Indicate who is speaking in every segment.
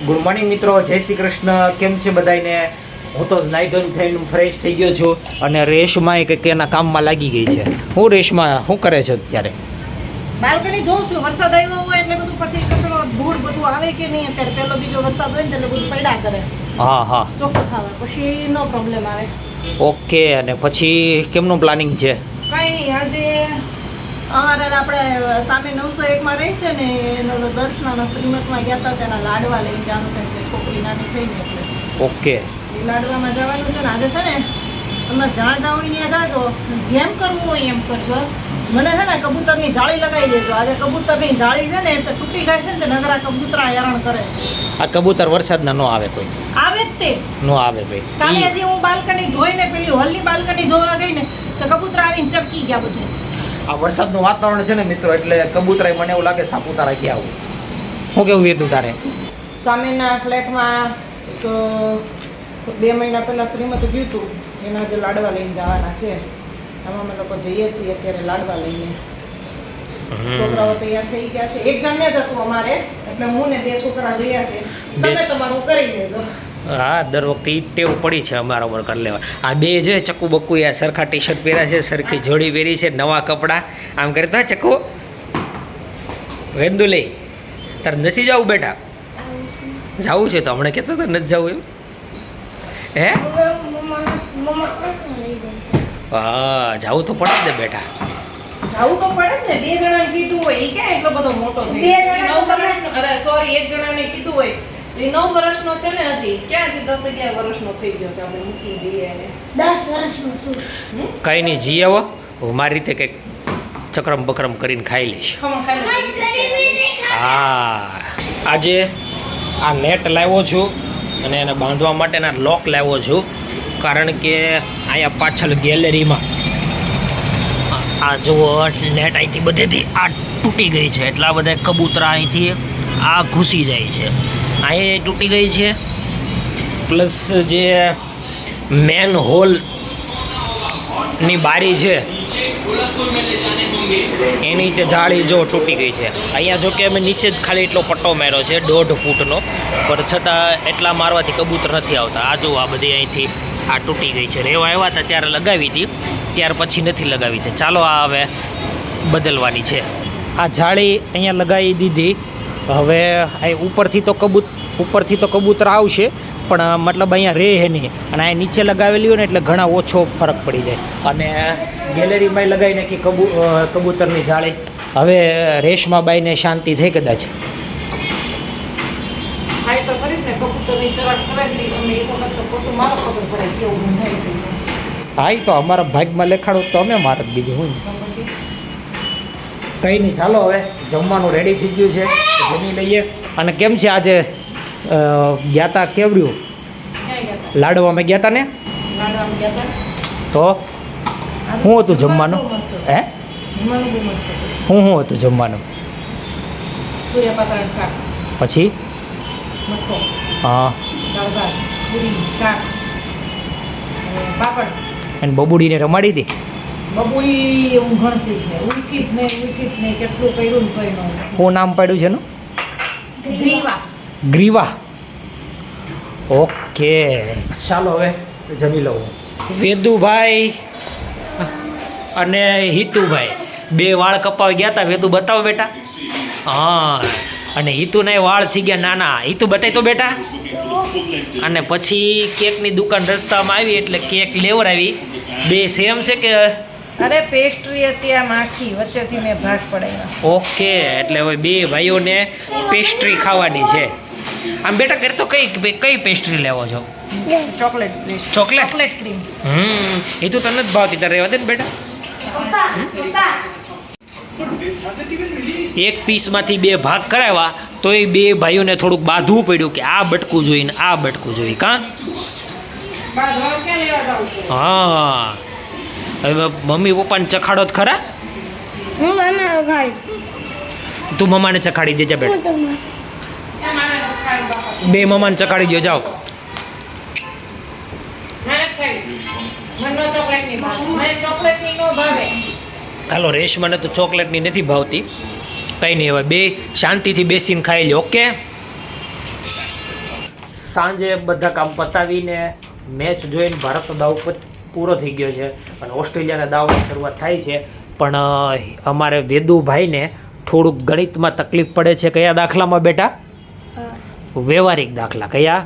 Speaker 1: Good morning મિત્રો, જય શ્રી કૃષ્ણ. કેમ છે બધાને? હું તો નાઈ ધોઈને થઈને ફ્રેશ થઈ ગયો છું અને રેશમાં કંઈક એના કામમાં લાગી ગઈ છે. હું રેશમાં શું કરે છે અત્યારે?
Speaker 2: બાલ્કની ધોઉં છું. વરસાદ આવ્યો હોય એટલે બધું પછી કચરો ધૂળ બધું આવે કે નહીં. અત્યારે પહેલો બીજો વરસાદ હોય ને એટલે બધું પડ્યા કરે.
Speaker 1: હા હા,
Speaker 2: ચોખ્ખું થાવે પછી નો પ્રોબ્લેમ આવે.
Speaker 1: ઓકે. અને પછી કેમનું પ્લાનિંગ છે?
Speaker 2: કાંઈ નહીં, આજે અમારે આપણે સામે 901 માં રહી છે ને એનો દર્શનાના શ્રીમતમાં ગયા હતા, તેના લાડવા લઈને જવાનું છે. એટલે છોકરી નાની થઈ ને એટલે
Speaker 1: ઓકે,
Speaker 2: એ લાડવામાં જવાનું છે ને. આજે છે ને તમે જાણ દાવણી ત્યાં જાજો, જેમ કરવું હોય એમ કરજો. મને છે ને કબૂતરની જાળી લગાવી દેજો. આજે કબૂતરની જાળી છે ને તો તૂટી જાય છે ને તો નગરા કબૂતરા હેરાન કરે છે.
Speaker 1: આ કબૂતર વરસાદના ન આવે, કોઈ
Speaker 2: આવે જ તે
Speaker 1: ન આવે ભાઈ.
Speaker 2: કાલે હજી હું બાલ્કની ધોઈને પેલી હોલની બાલ્કની ધોવા ગઈ ને તો કબૂતરા આવીને ચપકી ગયા બધું.
Speaker 1: આ વરસાદનું વાતાવરણ છે ને મિત્રો, એટલે કબૂતરાય મને એવું લાગે સાપુતારા ગયા આવું. શું કેવું વેતું તારે?
Speaker 2: સામેના ફ્લેટમાં તો 2 મહિના પહેલાં શ્રીમત ગયું હતું, એના જે લાડવા લઈને જવાના છે. આમાં અમે લોકો જઈએ છીએ અત્યારે લાડવા લઈને. છોકરાઓ તૈયાર થઈ ગયા છે. એક જણને જ હતું અમારે, એટલે હું ને 2 છોકરા જયા છે. તમે તમારું કરી દેજો.
Speaker 1: હા, દર વખતે ઈ ટેવ પડી છે અમારા ઉપર કરી લેવા. આ બે જો ચક્કુ બક્કુ આ સરખા ટી શર્ટ પહેર્યા છે, સરખી જોડી પહેરી છે, નવા કપડાં આમ કરતા. ચક્કુ વેંદુ લઈ તારે નથી જવું બેટા? જવું છે તો હમણાં કહેતો તો નથી જવું એમ? હે હા, જવું તો પડે જ ને બેટા.
Speaker 2: જાવું તો પડે જ ને. 2 જણાને કીધું હોય એ ક્યાં એટલો બધો મોટો થઈ ગયો? 9 વર્ષનો, અરે સોરી, 1 જણાને કીધું હોય એ 9 વર્ષનો છે ને, હજી ક્યાં, હજી 10-11 વર્ષનો થઈ ગયો છે. આપણે મૂકી જઈએ એને. 10 વર્ષનો છું.
Speaker 1: કંઈ નહીં, જી આવો. હું મારી રીતે કંઈક ચક્રમ બકરમ કરીને ખાઈ લઈશ.
Speaker 2: ખમણ ખાઈ લે.
Speaker 1: હા, આજે આ નેટ લાવ્યો છું અને એને બાંધવા માટેના લોક લાવ્યો છું, કારણ કે અહીંયા પાછળ ગેલેરીમાં આ જુઓ નેટ અહીંથી બધેથી આ તૂટી ગઈ છે. એટલા બધા કબૂતરા અહીંથી આ ઘૂસી જાય છે. અહીં તૂટી ગઈ છે, પ્લસ જે મેન હોલની બારી છે એની તે જાળી જો તૂટી ગઈ છે. અહીંયા જો કે અમે નીચે જ ખાલી એટલો પટ્ટો માર્યો છે 1.5 ફૂટનો, પણ છતાં એટલા મારવાથી કબૂતર નથી આવતા. આ જો આ બધી અહીંથી આ તૂટી ગઈ છે. રેવા આવ્યા હતા ત્યારે લગાવી હતી, ત્યાર પછી નથી લગાવી હતી. ચાલો આ હવે બદલવાની છે. આ જાળી અહીંયા લગાવી દીધી. હવે અહીં ઉપરથી તો કબૂતર આવશે, પણ મતલબ અહીંયા રહે નહીં. અને અહીં નીચે લગાવેલી હોય ને એટલે ઘણા ઓછો ફરક પડી જાય. અને ગેલેરીમાં લગાવી નાખી કબૂતરની જાળી. હવે રેશમાબાઈને શાંતિ થઈ કદાચ.
Speaker 2: ખાઈ તો કરી ને કબૂતરની ચરાટ કરાવી તમને એક વખત તો પોતું મારો ખબર પડે કેવું બંધાય છે.
Speaker 1: હા, એ તો અમારા ભાગમાં લેખાડો તો અમે મારે બીજું હોય ને કંઈ નહીં. ચાલો હવે જમવાનું રેડી થઈ ગયું છે, જમી લઈએ. અને કેમ છે આજે ગયા તા કેવડ્યું? લાડવામાં ગયા તા ને? તો શું હતું જમવાનું? હે,
Speaker 2: જમવાનું બહુ મસ્ત હતું.
Speaker 1: શું હતું જમવાનું?
Speaker 2: પૂર્યા પાતળાનું શાક,
Speaker 1: પછી
Speaker 2: મઠો,
Speaker 1: હા,
Speaker 2: દાળ ભાત, પૂરી, શાક, પાપડ.
Speaker 1: અને બબુડીને રમાડી હતી.
Speaker 2: બબુઈ ઊંઘણસી છે. ઉઠી જ નહીં કેટલું કર્યું ને તોય ન.
Speaker 1: શું નામ પાડ્યું છે એનું?
Speaker 2: ગ્રીવા.
Speaker 1: ગ્રીવા. ઓકે, ચાલો હવે જમી લઉં. વેદુભાઈ અને હિતુભાઈ 2 વાળ કપાવી ગયા હતા. વેદુ બતાવો બેટા. હા, અને હિતુના વાળ થઈ ગયા નાના. હિતુ બતાવી તો બેટા. અને પછી કેકની દુકાન રસ્તામાં આવી એટલે કેક લેવડાવી. 2 સેમ છે કે?
Speaker 2: અરે પેસ્ટ્રી હતી આ માખી, વચ્ચેથી મેં ભાગ પડાવ્યા.
Speaker 1: ઓકે, એટલે હવે 2 ભાઈઓને પેસ્ટ્રી ખાવાની છે. આમ બેટા કરતો કઈ પેસ્ટ્રી લેવો છો?
Speaker 2: Chocolate
Speaker 1: chocolate
Speaker 2: cream.
Speaker 1: એ તો તને જ ભાવતી, તારે રહેવા દે ને બેટા. એક પીસમાંથી 2 ભાગ કરાવ્યા તો એ 2 ભાઈઓને થોડુંક બાંધવું પડ્યું કે આ બટકું જોઈને આ બટકું જોઈ. કાં? હા, હવે મમ્મી પપ્પાને ચખાડો જ ખરા. તું મમ્માને ચખાડી દેજે બેટા. 2 મમ્માને ચખાડી દો, જાઓ. હાલો, રેશમાને તો ચોકલેટની નથી ભાવતી. કંઈ નહીં, હવે 2 શાંતિથી બેસીને ખાઈ લે. ઓકે, સાંજે બધા કામ પતાવીને મેચ જોઈને ભારતનો દાવ પૂરો થઈ ગયો છે અને ઓસ્ટ્રેલિયાના દાવની શરૂઆત થાય છે. પણ અમારે વેદુભાઈને થોડુંક ગણિતમાં તકલીફ પડે છે. કયા દાખલામાં બેટા? વ્યવહારિક દાખલા. કયા?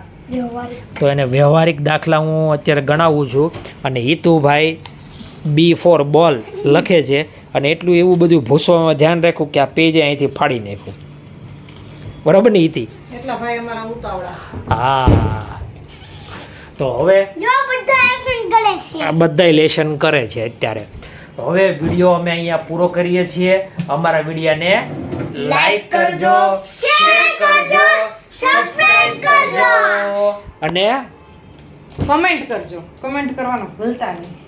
Speaker 1: તો એને વ્યવહારિક દાખલા હું અત્યારે ગણાવું છું અને હિતુભાઈ B4 બોલ લખે છે અને એટલું એવું બધું ભૂસવામાં ધ્યાન રાખવું કે આ પેજ અહીંથી ફાડી નાખ્યું. બરાબર ને હિતી?
Speaker 2: એટલા ભાઈ અમારા ઉતાવળા.
Speaker 1: હા, તો હવે આ બધાય લેસન કરે છે અત્યારે. હવે વિડીયો અમે અહીંયા પૂરો કરીએ છીએ. અમારા વિડીયોને લાઈક કરજો, શેર કરજો, સબસ્ક્રાઇબ કરજો અને
Speaker 2: કમેન્ટ કરજો. કમેન્ટ કરવાનું ભૂલતા નહીં.